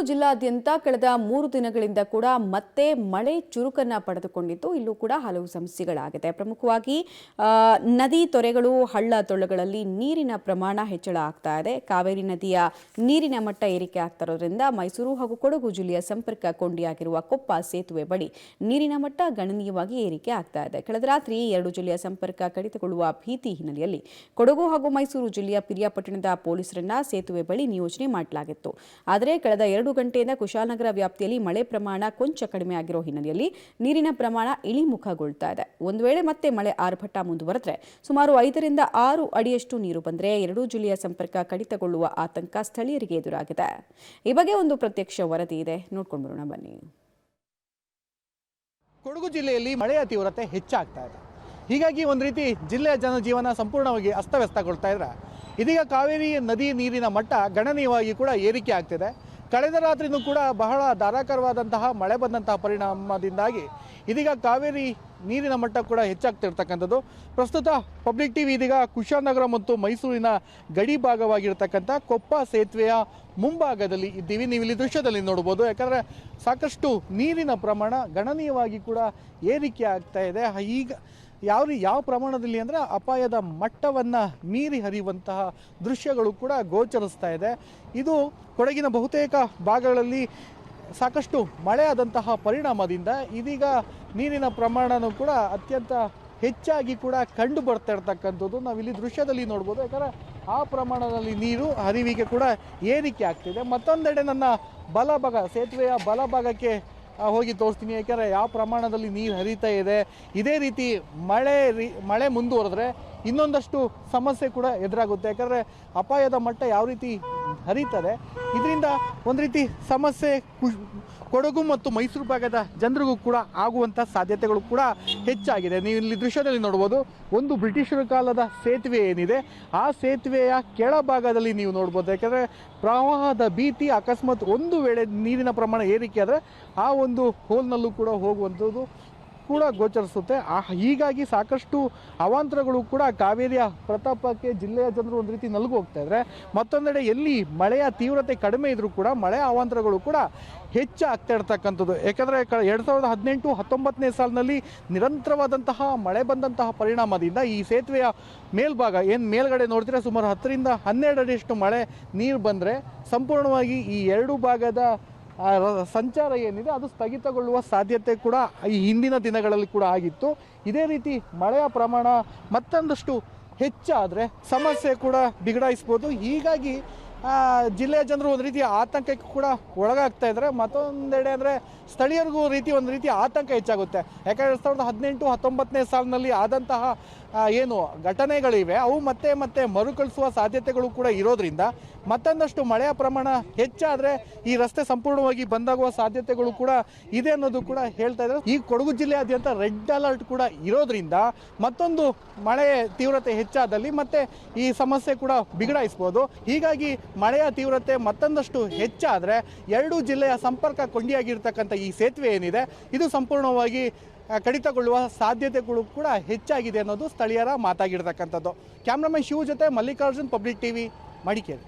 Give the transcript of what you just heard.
ಜಿಲ್ಲಾದ್ಯಂತ ಕಳೆದ 3 ದಿನಗಳಿಂದ ಕೂಡ ಮತ್ತೆ ಮಳೆ ಚುರುಕನ್ನ ಪಡೆದುಕೊಂಡಿದ್ದು ಇಲ್ಲೂ ಕೂಡ ಹಲವು ಸಮಸ್ಯೆಗಳಾಗಿದೆ. ಪ್ರಮುಖವಾಗಿ ನದಿ ತೊರೆಗಳು ಹಳ್ಳ ತೊಳ್ಳಗಳಲ್ಲಿ ನೀರಿನ ಪ್ರಮಾಣ ಹೆಚ್ಚಳ ಆಗ್ತಾ ಇದೆ. ಕಾವೇರಿ ನದಿಯ ನೀರಿನ ಮಟ್ಟ ಏರಿಕೆ ಆಗ್ತಿರೋದ್ರಿಂದ ಮೈಸೂರು ಹಾಗೂ ಕೊಡಗು ಜಿಲ್ಲೆಯ ಸಂಪರ್ಕ ಕೊಂಡಿಯಾಗಿರುವ ಕೊಪ್ಪ ಸೇತುವೆ ಬಳಿ ನೀರಿನ ಮಟ್ಟ ಗಣನೀಯವಾಗಿ ಏರಿಕೆ ಆಗ್ತಾ ಇದೆ. ಕಳೆದ ರಾತ್ರಿ 2 ಜಿಲ್ಲೆಯ ಸಂಪರ್ಕ ಕಡಿತಗೊಳ್ಳುವ ಭೀತಿ ಹಿನ್ನೆಲೆಯಲ್ಲಿ ಕೊಡಗು ಹಾಗೂ ಮೈಸೂರು ಜಿಲ್ಲೆಯ ಪಿರಿಯಾಪಟ್ಟಣದ ಪೊಲೀಸರನ್ನ ಸೇತುವೆ ಬಳಿ ನಿಯೋಜನೆ ಮಾಡಲಾಗಿತ್ತು. ಆದರೆ ಕಳೆದ 2 ಗಂಟೆಯಿಂದ ಕುಶಾಲನಗರ ವ್ಯಾಪ್ತಿಯಲ್ಲಿ ಮಳೆ ಪ್ರಮಾಣ ಕೊಂಚ ಕಡಿಮೆ ಆಗಿರೋ ಹಿನ್ನೆಲೆಯಲ್ಲಿ ನೀರಿನ ಪ್ರಮಾಣ ಇಳಿಮುಖಗೊಳ್ತಾ ಇದೆ. ಒಂದು ವೇಳೆ ಮತ್ತೆ ಮಳೆ ಆರ್ಭಟ ಮುಂದುವರೆದ್ರೆ ಸುಮಾರು 5 ರಿಂದ 6 ಅಡಿಯಷ್ಟು ನೀರು ಬಂದರೆ 2 ಜಿಲ್ಲೆಯ ಸಂಪರ್ಕ ಕಡಿತಗೊಳ್ಳುವ ಆತಂಕ ಸ್ಥಳೀಯರಿಗೆ ಎದುರಾಗಿದೆ. ಈ ಬಗ್ಗೆ ಒಂದು ಪ್ರತ್ಯಕ್ಷ ವರದಿ ಇದೆ, ನೋಡ್ಕೊಂಡು ಬರೋಣ ಬನ್ನಿ. ಕೊಡಗು ಜಿಲ್ಲೆಯಲ್ಲಿ ಮಳೆಯ ತೀವ್ರತೆ ಹೆಚ್ಚಾಗ್ತಾ ಇದೆ. ಹೀಗಾಗಿ ಒಂದು ರೀತಿ ಜಿಲ್ಲೆಯ ಜನಜೀವನ ಸಂಪೂರ್ಣವಾಗಿ ಅಸ್ತವ್ಯಸ್ತಗೊಳ್ತಾ ಇದ್ರೆ ಇದೀಗ ಕಾವೇರಿ ನದಿ ನೀರಿನ ಮಟ್ಟ ಗಣನೀಯವಾಗಿ ಕೂಡ ಏರಿಕೆ ಆಗ್ತಿದೆ. ಕಳೆದ ರಾತ್ರಿನೂ ಕೂಡ ಬಹಳ ಧಾರಾಕಾರವಾದಂತಹ ಮಳೆ ಬಂದಂತಹ ಪರಿಣಾಮದಿಂದಾಗಿ ಇದೀಗ ಕಾವೇರಿ ನೀರಿನ ಮಟ್ಟ ಕೂಡ ಹೆಚ್ಚಾಗ್ತಿರ್ತಕ್ಕಂಥದ್ದು. ಪ್ರಸ್ತುತ ಪಬ್ಲಿಕ್ ಟಿವಿ ಇದೀಗ ಕುಶಾಲನಗರ ಮತ್ತು ಮೈಸೂರಿನ ಗಡಿ ಭಾಗವಾಗಿರ್ತಕ್ಕಂಥ ಕೊಪ್ಪ ಸೇತುವೆಯ ಮುಂಭಾಗದಲ್ಲಿ ಇದ್ದೀವಿ. ನೀವು ಇಲ್ಲಿ ದೃಶ್ಯದಲ್ಲಿ ನೋಡ್ಬೋದು. ಯಾಕಂದರೆ ಸಾಕಷ್ಟು ನೀರಿನ ಪ್ರಮಾಣ ಗಣನೀಯವಾಗಿ ಕೂಡ ಏರಿಕೆ ಆಗ್ತಾ ಇದೆ. ಈಗ ಯಾವ ಪ್ರಮಾಣದಲ್ಲಿ ಅಂದರೆ ಅಪಾಯದ ಮಟ್ಟವನ್ನು ಮೀರಿ ಹರಿಯುವಂತಹ ದೃಶ್ಯಗಳು ಕೂಡ ಗೋಚರಿಸ್ತಾ ಇದೆ. ಇದು ಕೊಡಗಿನ ಬಹುತೇಕ ಭಾಗಗಳಲ್ಲಿ ಸಾಕಷ್ಟು ಮಳೆಯಾದಂತಹ ಪರಿಣಾಮದಿಂದ ಇದೀಗ ನೀರಿನ ಪ್ರಮಾಣನೂ ಕೂಡ ಅತ್ಯಂತ ಹೆಚ್ಚಾಗಿ ಕೂಡ ಕಂಡು ಬರ್ತಾ ಇರ್ತಕ್ಕಂಥದ್ದು ನಾವಿಲ್ಲಿ ದೃಶ್ಯದಲ್ಲಿ ನೋಡ್ಬೋದು. ಯಾಕಂದರೆ ಆ ಪ್ರಮಾಣದಲ್ಲಿ ನೀರು ಹರಿವಿಗೆ ಕೂಡ ಏರಿಕೆ ಆಗ್ತಿದೆ. ಮತ್ತೊಂದೆಡೆ ನನ್ನ ಬಲಭಾಗ ಸೇತುವೆಯ ಬಲಭಾಗಕ್ಕೆ ಹೋಗಿ ತೋರಿಸ್ತೀನಿ. ಯಾಕೆಂದರೆ ಯಾವ ಪ್ರಮಾಣದಲ್ಲಿ ನೀರು ಹರಿತಾ ಇದೆ. ಇದೇ ರೀತಿ ಮಳೆ ಮುಂದುವರೆದ್ರೆ ಇನ್ನೊಂದಷ್ಟು ಸಮಸ್ಯೆ ಕೂಡ ಎದುರಾಗುತ್ತೆ. ಯಾಕಂದರೆ ಅಪಾಯದ ಮಟ್ಟ ಯಾವ ರೀತಿ ಹರಿತದೆ ಇದರಿಂದ ಒಂದು ರೀತಿ ಸಮಸ್ಯೆ ಕೊಡಗು ಮತ್ತು ಮೈಸೂರು ಭಾಗದ ಜನರಿಗೂ ಕೂಡ ಆಗುವಂಥ ಸಾಧ್ಯತೆಗಳು ಕೂಡ ಹೆಚ್ಚಾಗಿದೆ. ನೀವು ಇಲ್ಲಿ ದೃಶ್ಯದಲ್ಲಿ ನೋಡ್ಬೋದು. ಒಂದು ಬ್ರಿಟಿಷರ ಕಾಲದ ಸೇತುವೆ ಏನಿದೆ ಆ ಸೇತುವೆಯ ಕೆಳಭಾಗದಲ್ಲಿ ನೀವು ನೋಡ್ಬೋದು. ಯಾಕಂದರೆ ಪ್ರವಾಹದ ಭೀತಿ ಅಕಸ್ಮಾತ್ ಒಂದು ವೇಳೆ ನೀರಿನ ಪ್ರಮಾಣ ಏರಿಕೆ ಆದರೆ ಆ ಒಂದು ಹೋಲ್ನಲ್ಲೂ ಕೂಡ ಹೋಗುವಂಥದ್ದು ಕೂಡ ಗೋಚರಿಸುತ್ತೆ. ಹೀಗಾಗಿ ಸಾಕಷ್ಟು ಅವಾಂತರಗಳು ಕೂಡ ಕಾವೇರಿಯ ಪ್ರತಾಪಕ್ಕೆ ಜಿಲ್ಲೆಯ ಜನರು ಒಂದು ರೀತಿ ನಲುಗು ಹೋಗ್ತಾ ಇದ್ದಾರೆ. ಮತ್ತೊಂದೆಡೆ ಎಲ್ಲಿ ಮಳೆಯ ತೀವ್ರತೆ ಕಡಿಮೆ ಇದ್ರೂ ಕೂಡ ಮಳೆಯ ಅವಾಂತರಗಳು ಕೂಡ ಹೆಚ್ಚಾಗ್ತಾ ಇರ್ತಕ್ಕಂಥದ್ದು. ಯಾಕಂದರೆ 2018-19ನೇ ಸಾಲಿನಲ್ಲಿ ನಿರಂತರವಾದಂತಹ ಮಳೆ ಬಂದಂತಹ ಪರಿಣಾಮದಿಂದ ಈ ಸೇತುವೆಯ ಮೇಲ್ಭಾಗ ಏನು ಮೇಲ್ಗಡೆ ನೋಡ್ತೀರಾ ಸುಮಾರು 10 ರಿಂದ 12 ಅಡಿಯಷ್ಟು ಮಳೆ ನೀರು ಬಂದರೆ ಸಂಪೂರ್ಣವಾಗಿ ಈ 2 ಭಾಗದ ಸಂಚಾರ ಏನಿದೆ ಅದು ಸ್ಥಗಿತಗೊಳ್ಳುವ ಸಾಧ್ಯತೆ ಕೂಡ ಈ ಹಿಂದಿನ ದಿನಗಳಲ್ಲಿ ಕೂಡ ಆಗಿತ್ತು. ಇದೇ ರೀತಿ ಮಳೆಯ ಪ್ರಮಾಣ ಮತ್ತೊಂದಷ್ಟು ಹೆಚ್ಚಾದರೆ ಸಮಸ್ಯೆ ಕೂಡ ಬಿಗಡಾಯಿಸ್ಬೋದು. ಹೀಗಾಗಿ ಜಿಲ್ಲೆಯ ಜನರು ಒಂದು ರೀತಿಯ ಆತಂಕಕ್ಕೆ ಕೂಡ ಒಳಗಾಗ್ತಾ ಇದ್ದಾರೆ. ಮತ್ತೊಂದೆಡೆ ಅಂದರೆ ಸ್ಥಳೀಯರಿಗೂ ಒಂದು ರೀತಿ ಆತಂಕ ಹೆಚ್ಚಾಗುತ್ತೆ. ಯಾಕಂದರೆ 2018-19ನೇ ಸಾಲಿನಲ್ಲಿ ಆದಂತಹ ಏನು ಘಟನೆಗಳಿವೆ ಅವು ಮತ್ತೆ ಮರುಕಳಿಸುವ ಸಾಧ್ಯತೆಗಳು ಕೂಡ ಇರೋದ್ರಿಂದ ಮತ್ತೊಂದಷ್ಟು ಮಳೆಯ ಪ್ರಮಾಣ ಹೆಚ್ಚಾದರೆ ಈ ರಸ್ತೆ ಸಂಪೂರ್ಣವಾಗಿ ಬಂದಾಗುವ ಸಾಧ್ಯತೆಗಳು ಕೂಡ ಇದೆ ಅನ್ನೋದು ಕೂಡ ಹೇಳ್ತಾ ಇದ್ದಾರೆ. ಈ ಕೊಡಗು ಜಿಲ್ಲೆಯಾದ್ಯಂತ ರೆಡ್ ಅಲರ್ಟ್ ಕೂಡ ಇರೋದ್ರಿಂದ ಮತ್ತೊಂದು ಮಳೆ ತೀವ್ರತೆ ಹೆಚ್ಚಾದಲ್ಲಿ ಮತ್ತೆ ಈ ಸಮಸ್ಯೆ ಕೂಡ ಬಿಗಡಾಯಿಸ್ಬೋದು. ಹೀಗಾಗಿ ಮಳೆಯ ತೀವ್ರತೆ ಮತ್ತೊಂದಷ್ಟು ಹೆಚ್ಚಾದರೆ 2 ಜಿಲ್ಲೆಯ ಸಂಪರ್ಕ ಕೊಂಡಿಯಾಗಿರ್ತಕ್ಕಂಥ ಈ ಸೇತುವೆ ಏನಿದೆ ಇದು ಸಂಪೂರ್ಣವಾಗಿ ಕಡಿತಗೊಳ್ಳುವ ಸಾಧ್ಯತೆಗಳು ಕೂಡ ಹೆಚ್ಚಾಗಿದೆ ಅನ್ನೋದು ಸ್ಥಳೀಯರ ಮಾತಾಗಿರ್ತಕ್ಕಂಥದ್ದು. ಕ್ಯಾಮ್ರಾಮನ್ ಶಿವ ಜೊತೆ ಮಲ್ಲಿಕಾರ್ಜುನ್, ಪಬ್ಲಿಕ್ ಟಿವಿ, ಮಡಿಕೇರಿ.